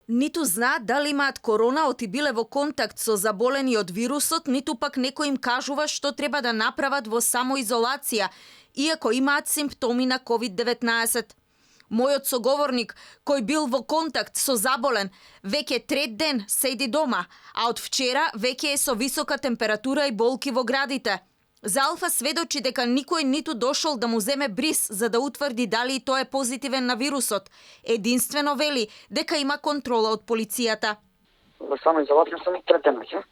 Ниту знаат дали имаат корона оти биле во контакт со заболени од вирусот, ниту пак некој им кажува што треба да направат во самоизолација, иако имаат симптоми на COVID-19. Мојот соговорник, кој бил во контакт со заболен, веќе трет ден седи дома, а од вчера веќе е со висока температура и болки во градите. За Алфа сведочи дека никој ниту дошол да му земе бриз за да утврди дали и тој е позитивен на вирусот. Единствено вели дека има контрола од полицијата. Во самоизолација сум трет ден веќе.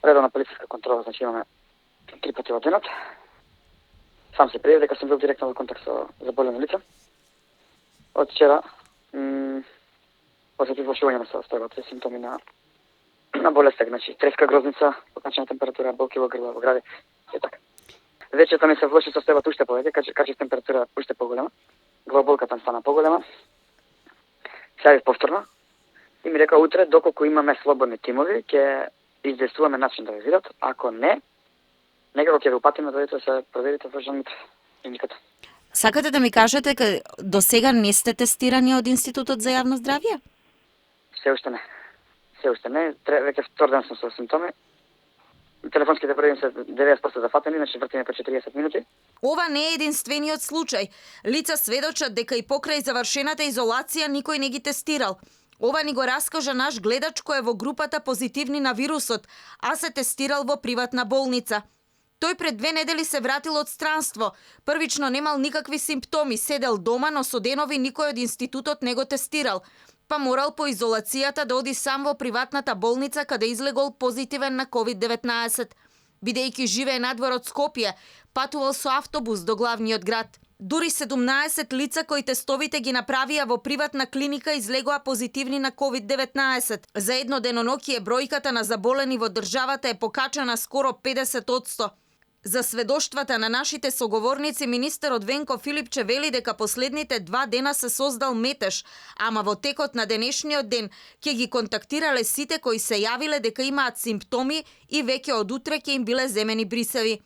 Редовна полициска контрола, значи имаме 3 пати во денот. Сам се пријави дека сум бил директно во контакт со заболено лице. Од вчера осетив влошување на состојбата, симптоми на болест, значи треска, грозница, покачена температура, болки во грло, во гради, и така. Вечерта ми се влоши состојбата уште повеќе, качи температура уште поголема, главоболката стана поголема. Се јавив повторно и ми рекоа утре доколку имаме слободни тимови, ќе издействуваме начин да ве видат, ако не, некако ќе ве упатиме да дојдете да се проверите во Жан-Митрово клиниката. Сакате да ми кажете дека до сега не сте тестирани од Институтот за јавно здравје? Се уште не. Веќе втор ден сум со симптоми. Телефонските превиди се 90% зафатени, значи вртиме по 40 минути. Ова не е единствениот случај. Лица сведочат дека и покрај завршената изолација никој не ги тестирал. Ова ни го раскажа наш гледач кој е во групата позитивни на вирусот, а се тестирал во приватна болница. Тој пред 2 недели се вратил од странство. Првично немал никакви симптоми, седел дома, но со денови никој од институтот не го тестирал. Па морал по изолацијата да оди сам во приватната болница каде излегол позитивен на COVID-19. Бидејќи живее надвор од Скопје, патувал со автобус до главниот град. Дури 17 лица кои тестовите ги направија во приватна клиника излегоа позитивни на COVID-19. За едно деноноќие бројката на заболени во државата е покачена скоро 50%. За сведоштвата на нашите соговорници, министерот Венко Филипче вели дека последните 2 дена се создал метеж, ама во текот на денешниот ден ќе ги контактирале сите кои се јавиле дека имаат симптоми и веќе од утре ќе им биле земени брисеви.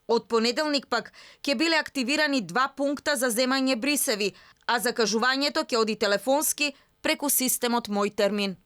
Од понеделник пак ќе биле активирани 2 пункта за земање брисеви, а закажувањето ќе оди телефонски преку системот Мој термин.